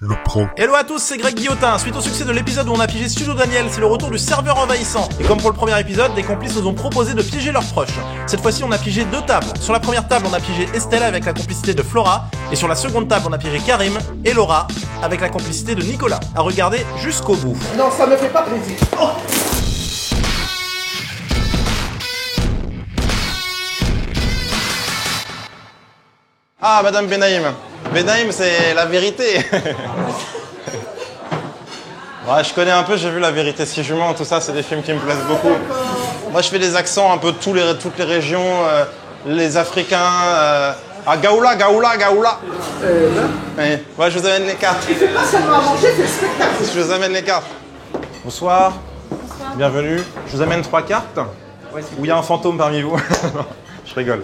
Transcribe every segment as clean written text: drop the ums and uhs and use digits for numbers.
le pro. Hello à tous, c'est Greg Guillotin. Suite au succès de l'épisode où on a piégé Studio Daniel, c'est le retour du serveur envahissant. Et comme pour le premier épisode, des complices nous ont proposé de piéger leurs proches. Cette fois-ci, on a piégé 2 tables. Sur la première table, on a piégé Estelle avec la complicité de Flora. Et sur la seconde table, on a piégé Karim et Laura avec la complicité de Nicolas. À regarder jusqu'au bout. Non, ça me fait pas plaisir. Oh. Ah, Madame Benaïm. Benaïm, c'est la vérité. Ouais, je connais un peu, j'ai vu La Vérité si je mens, tout ça, c'est des films qui me plaisent beaucoup. Moi, je fais des accents un peu de toutes les régions, les Africains. Ah, Gaoula, Gaoula, Gaoula. Oui. Ouais, je vous amène les cartes. Il fait pas seulement à manger, c'est le spectacle. Je vous amène les cartes. Bonsoir. Bonsoir. Bienvenue. Je vous amène 3 cartes. Ouais, où il y a un fantôme parmi vous. Je rigole.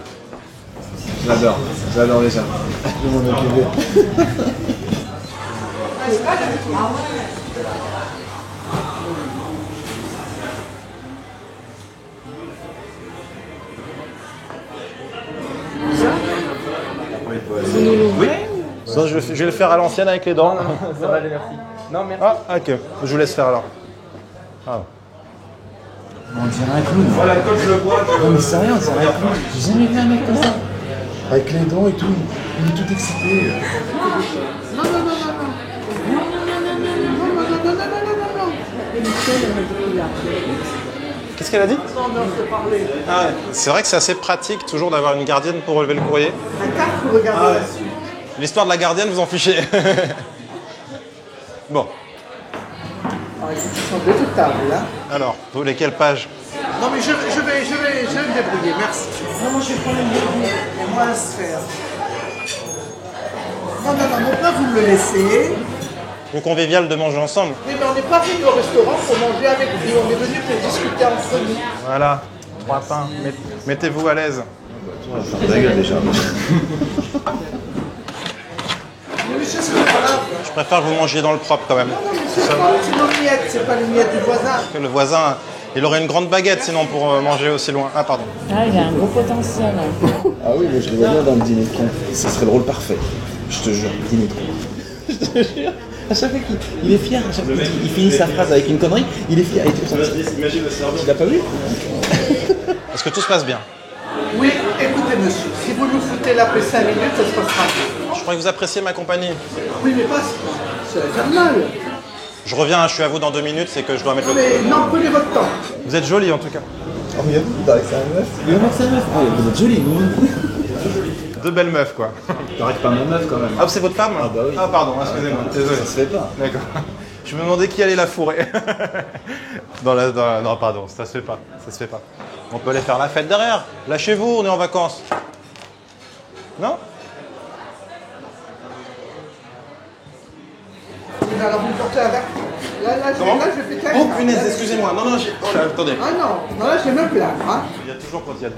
J'adore les gens. Je vais m'en occuper. Oui. Ça, je vais le faire à l'ancienne avec les dents. Ça va aller, merci. Non, merci. Ah, ok. Je vous laisse faire alors. Ah. On dirait un clown. Voilà, quand je le vois, Non mais sérieux, on dirait un clown. J'ai jamais vu un mec comme ça. Avec les dents et tout, il est tout excité. Non, non, non, non, non. Non, non, non, non, non, non, non, non, non, non, non, non. Qu'est-ce qu'elle a dit? Non, non, je te parlais. Ah ouais. C'est vrai que c'est assez pratique toujours d'avoir une gardienne pour relever le courrier. La carte, vous regardez là-dessus. L'histoire de la gardienne, vous en fichez. Bon, Ah, ils sont redoutables, là. alors, vous voulez quelle page? Non, mais je vais me débrouiller, merci. Non, moi, je vais prendre une débrouille. Et moi, la sphère. Non, non, non, mon père, vous me le laissez. Plus convivial de manger ensemble. Oui, mais on n'est pas venu au restaurant pour manger avec vous. On est venu pour discuter entre nous. Voilà, 3 pains. Mettez-vous à l'aise. Ta gueule déjà. Mais monsieur, c'est pas grave. Je préfère que vous mangiez dans le propre quand même. Non, mais c'est nos miettes, c'est pas les miettes du voisin. Que le voisin, il aurait une grande baguette sinon pour manger aussi loin. Ah, pardon. Ah, il a un gros potentiel. Ah oui, mais je le vois bien dans le dîner de con. Ce serait le rôle parfait. Je te jure, dîner de con. Je te jure. À chaque fois qu'il est fier, à chaque fois qu'il finit sa phrase avec une connerie, il est fier. Tu l'as pas vu? Est-ce que tout se passe bien? Oui, écoutez, monsieur, si vous nous foutez la paix 5 minutes, ça se passera bien. Je crois que vous appréciez ma compagnie. Oui, mais pas, c'est infernal. Je reviens, je suis à vous dans 2 minutes, c'est que je dois mettre le... Mais non, prenez votre temps. Vous êtes jolie en tout cas. Oh, oui, il paraît que c'est un meuf. Il paraît que c'est un meuf. Oh, vous êtes jolie, vous. 2 belles meufs quoi. Il paraît que pas ma meuf quand même. Ah, c'est votre femme? Ah bah oui. Ah pardon, excusez-moi, désolé. Ça se fait pas. D'accord. Je me demandais qui allait la fourrer. Non, pardon, ça se fait pas. Ça se fait pas. On peut aller faire la fête derrière. Lâchez-vous, on est en vacances. Non? Alors vous me portez avec. Là, Comment? là, je fais carré. Oh punaise, excusez-moi. Non, j'ai... Oh là, attendez. Ah non, là, je vais me plaindre. Hein. Il y a toujours, quand il y a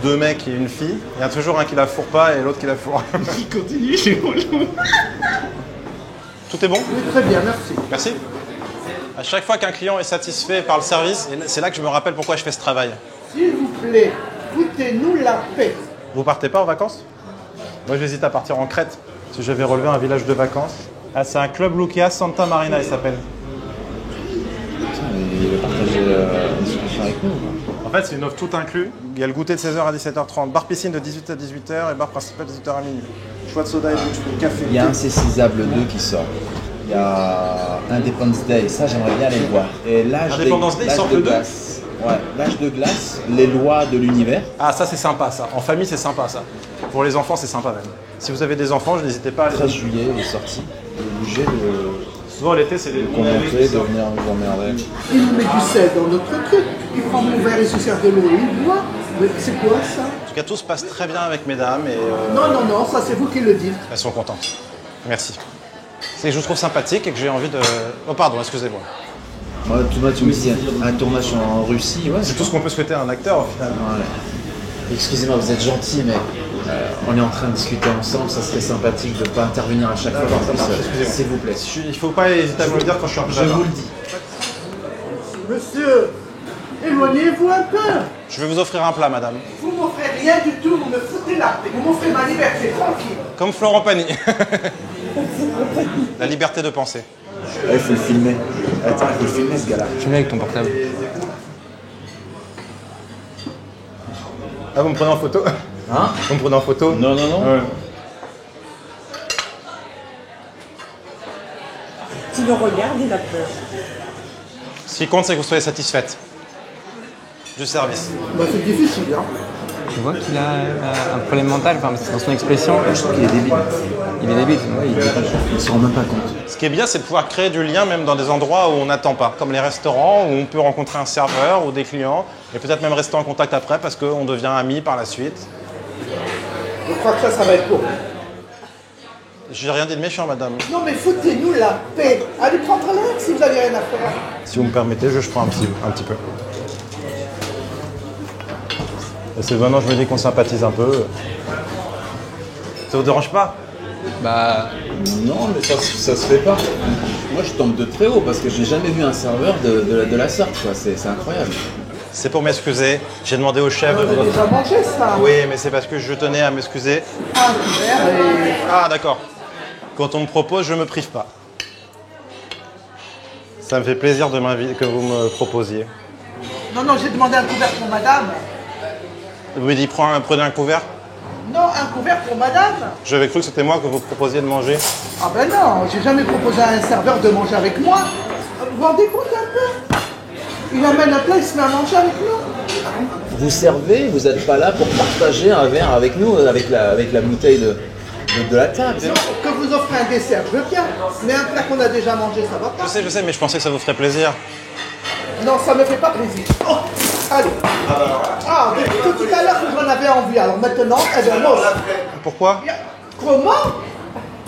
deux mecs et une fille, il y a toujours un qui la fourre pas et l'autre qui la fourre. Il continue, j'ai relou. Tout est bon? Oui, très bien, merci. Merci. À chaque fois qu'un client est satisfait par le service, et c'est là que je me rappelle pourquoi je fais ce travail. S'il vous plaît, foutez-nous la paix. Vous partez pas en vacances? Moi j'hésite à partir en Crète, si je vais relever un village de vacances. Ah, c'est un club Lucia Santa Marina, il s'appelle. Il va partager une discussion avec nous. En fait, c'est une offre tout inclus. Il y a le goûter de 16h à 17h30, bar piscine de 18h à 18h et bar principal de 18h à minuit. Choix de soda et de café. Il y a Incessisable 2 qui sort. Il y a Independence Day, ça j'aimerais bien aller le voir. Et l'âge Independence Day, ils sortent de le 2 ? glace. Ouais, l'âge de glace, les lois de l'univers. Ah, ça c'est sympa ça. En famille, c'est sympa ça. Pour les enfants, c'est sympa même. Si vous avez des enfants, n'hésitez pas à 13 juillet, il est sorti. Il est obligé de Souvent l'été, c'est les commenter, de venir nous emmerder. Il nous met du sel dans notre truc. Il prend mon verre et se sert de l'eau et il boit. Mais c'est quoi ça? En tout cas, tout se passe très bien avec mesdames et Non, non, non, ça c'est vous qui le dites. elles sont contentes. Merci. C'est que je vous trouve sympathique et que j'ai envie de... Oh pardon, excusez-moi. Ouais, tu me dis un tournage en Russie, ouais. C'est tout ce qu'on peut souhaiter à un acteur au final. Ouais. Excusez-moi, vous êtes gentil, mais on est en train de discuter ensemble, ça serait sympathique de ne pas intervenir à chaque fois. Excusez-moi. S'il vous plaît. Il ne faut pas hésiter à me le dire quand je suis en train Je vous le dis. Monsieur, éloignez-vous un peu. Je vais vous offrir un plat, madame. Vous m'offrez rien du tout, vous me foutez la paix. Vous m'offrez ma liberté, tranquille. Comme Florent Pagny. La liberté de penser. Il faut le filmer. Attends, il faut le filmer ce gars-là. Filme avec ton portable. Ah, vous me prenez en photo? Hein? Vous me prenez en photo? Non, non, non. Ouais. Tu le regardes, il a peur. Ce qui compte, c'est que vous soyez satisfaite du service. Bah, c'est difficile, hein. Tu vois qu'il a un problème mental, enfin, c'est dans son expression. Je trouve qu'il est débile. Il est débile. Ouais, il est débile. Il se rend même pas compte. Ce qui est bien, c'est de pouvoir créer du lien même dans des endroits où on n'attend pas, comme les restaurants où on peut rencontrer un serveur ou des clients et peut-être même rester en contact après parce qu'on devient amis par la suite. Je crois que ça va être beau. J'ai rien dit de méchant, madame. Non, mais foutez-nous la paix. Allez prendre l'air si vous avez rien à faire. Si vous me permettez, je prends un petit peu. Et c'est maintenant je me dis qu'on sympathise un peu. Ça vous dérange pas? Bah, Non, mais ça se fait pas. Moi, je tombe de très haut parce que j'ai jamais vu un serveur de la sorte, quoi. C'est incroyable. C'est pour m'excuser. J'ai demandé au chef. On a déjà mangé ça. Oui, mais c'est parce que je tenais à m'excuser. Un couvert et... Ah, d'accord. Quand on me propose, je me prive pas. Ça me fait plaisir de m'inviter, que vous me proposiez. Non, j'ai demandé un couvert pour madame. Vous me dites prenez un couvert. Non, un couvert pour madame. J'avais cru que c'était moi que vous proposiez de manger. Ah ben non, j'ai jamais proposé à un serveur de manger avec moi. Vous vous rendez compte un peu? Il amène un plat, il se met à manger avec nous. Vous servez, vous n'êtes pas là pour partager un verre avec nous, avec la bouteille de la table. Non, que vous offrez un dessert, je veux bien. Mais un plat qu'on a déjà mangé, ça va pas. Je sais, mais je pensais que ça vous ferait plaisir. Non, ça me fait pas plaisir. Oh, allez. Ah, depuis tout à l'heure que j'en avais envie. Alors maintenant, eh bien non. Pourquoi? Comment?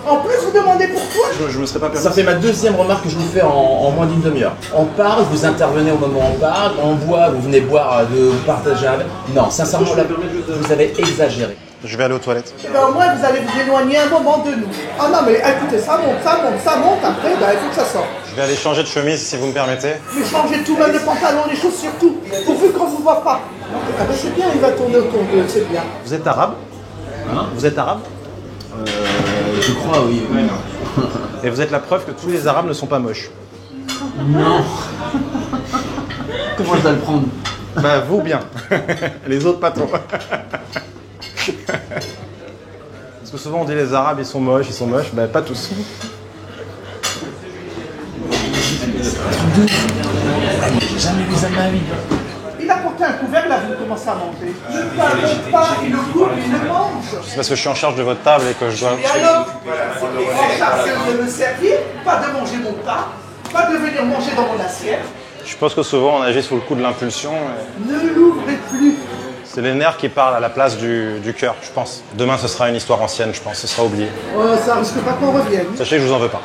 En plus, vous demandez pourquoi? Je me serais pas permis. Ça fait ma deuxième remarque que je vous fais en moins d'une demi-heure. On parle, vous intervenez au moment où on parle, on boit, vous venez boire, vous partagez un verre. Non, sincèrement, là, vous avez exagéré. Je vais aller aux toilettes. Eh bien, au moins, vous allez vous éloigner un moment de nous. Ah non, mais écoutez, ça monte. Après, ben, il faut que ça sorte. Je vais aller changer de chemise si vous me permettez. Mais changez tout, même les pantalons, les chaussures, tout. Pourvu qu'on vous voit pas. Ah ben, c'est bien, il va tourner autour d'eux, c'est bien. Vous êtes arabe? Hein? Vous êtes arabe? Je crois, oui. Et vous êtes la preuve que tous les arabes ne sont pas moches. Non. Comment je dois le prendre? Bah vous bien. Les autres pas trop. Parce que souvent on dit les arabes ils sont moches, bah pas tous. J'ai jamais vu ça de ma vie. Il a porté un couvert, là, vous commencez à manger. Il ne parle pas, il le coupe, il le mange. C'est parce que je suis en charge de votre table et que je dois... Et alors, en charge de me servir, pas de manger mon pain, pas de venir manger dans mon assiette. Je pense que souvent on agit sous le coup de l'impulsion. Ne l'ouvrez plus. C'est les nerfs qui parlent à la place du cœur, je pense. Demain ce sera une histoire ancienne, je pense, ce sera oublié. Ça risque pas qu'on revienne. Sachez que je vous en veux pas.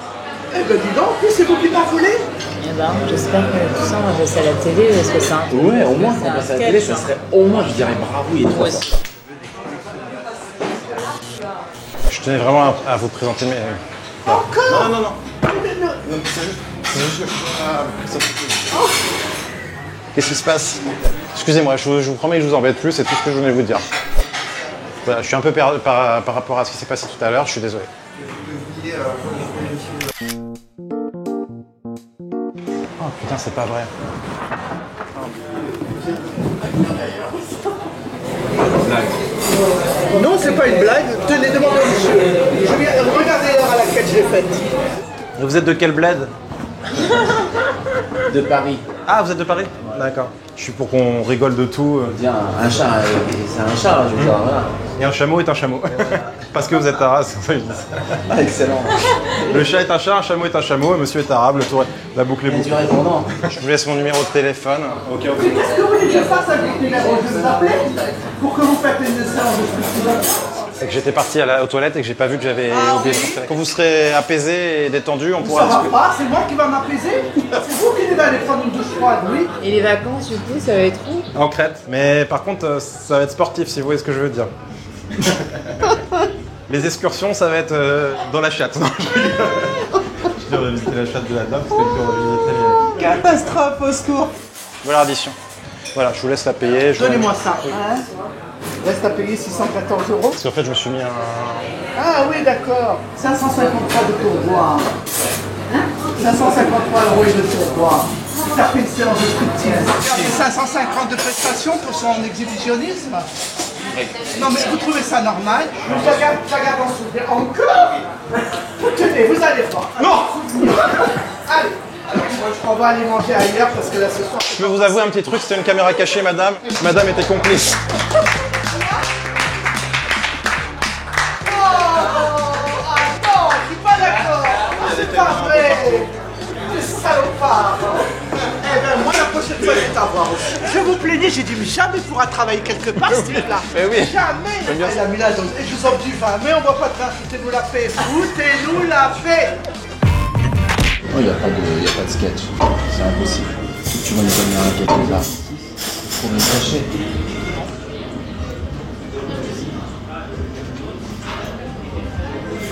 Eh ben dis donc, c'est vous qui m'en voulez? Eh ben, j'espère que tout ça, on va passer à la télé, parce que c'est un truc. Ouais, au moins, c'est quand on un passe à la sketch, télé, ça hein. serait au moins, je dirais bravo, il est trop fort. Je tenais vraiment à vous présenter mes... Encore? Non. Qu'est-ce qui se passe? Excusez-moi, je vous promets que je vous embête plus, c'est tout ce que je voulais vous dire. Voilà, je suis un peu perdu par rapport à ce qui s'est passé tout à l'heure, je suis désolé. Oh putain, c'est pas vrai. Non, c'est pas une blague. Tenez, demandez au monsieur. Regardez l'heure à laquelle je l'ai faite. Et vous êtes de quel bled? De Paris. Ah, vous êtes de Paris? D'accord. Je suis pour qu'on rigole de tout. Tiens, un chat, c'est un chat, je veux dire, voilà. Et un chameau est un chameau. Parce que vous êtes arabe, c'est pour ça que je dis ça. Ah, excellent. Le chat est un chat, un chameau est un chameau, et monsieur est arabe, le tour est... la boucle est Et du bouclée. répondant. Je vous laisse mon numéro de téléphone. Ok, ok. Mais qu'est-ce que vous voulez que je fasse avec le numéro? Je vous appelle pour que vous faites une séance de spécialisation. C'est que j'étais parti aux toilettes et que j'ai pas vu que j'avais oublié de transférer. Quand vous serez apaisé et détendu, on Ça pourra va discuter. pas, c'est moi qui va m'apaiser. C'est vous qui devez aller prendre une douche froide, oui. Et les vacances, du coup, ça va être où? En Crète. Mais par contre, ça va être sportif si vous voyez ce que je veux dire. Les excursions, ça va être dans la chatte. Non, je rigole. Je dis, on va visiter la chatte de la dame, parce que on va visiter les... Catastrophe, au secours. Voilà l'addition. Voilà, je vous laisse la payer. Donnez-moi ça. Hein. Reste à payer 614 €. Parce qu'en fait, je me suis mis un Ah oui, d'accord. 553 de pourboire. 553 € et de pourboire. Ça fait une séance de striptease. Et 550 de prestations pour son exhibitionnisme. Non mais vous trouvez ça normal? Je regarde en souvenir. Encore? Tenez, vous allez voir. Non. Allez. Alors, moi, on va aller manger ailleurs parce que là ce soir... Je vais vous avouer un petit truc, c'était une caméra cachée, madame. Madame était complice. Non, je suis pas d'accord. C'est pas vrai. C'est salopard. Eh ben moi la prochaine fois je vais t'avoir aussi. Je vous plaignais, j'ai dit mais jamais il pourra travailler quelque part ce type-là. Mais oui. Jamais. bien Il a mis la dose. Et je vous offre du vin, mais on boit pas de vin, foutez-nous la paix. Foutez-nous la paix. Il n'y a pas de sketch. C'est impossible. Tu vois une caméra quelque part. Il faut me cacher.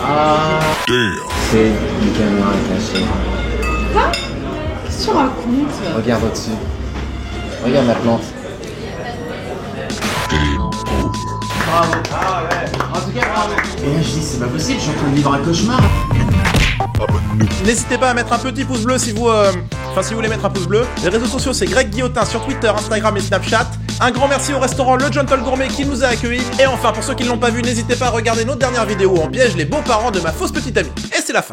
Ah. C'est une caméra cachée. Quoi? Qu'est-ce que tu racontes? Regarde au-dessus. Regarde ma plante. Bravo. En tout cas, bravo. Et là, je dis, c'est pas possible, je suis en train de vivre un cauchemar. N'hésitez pas à mettre un petit pouce bleu si vous... si vous voulez mettre un pouce bleu. Les réseaux sociaux, c'est Greg Guillotin sur Twitter, Instagram et Snapchat. Un grand merci au restaurant Le Gentle Gourmet qui nous a accueillis. Et enfin, pour ceux qui ne l'ont pas vu, n'hésitez pas à regarder notre dernière vidéo où on piège les beaux-parents de ma fausse petite amie. Et c'est la fin.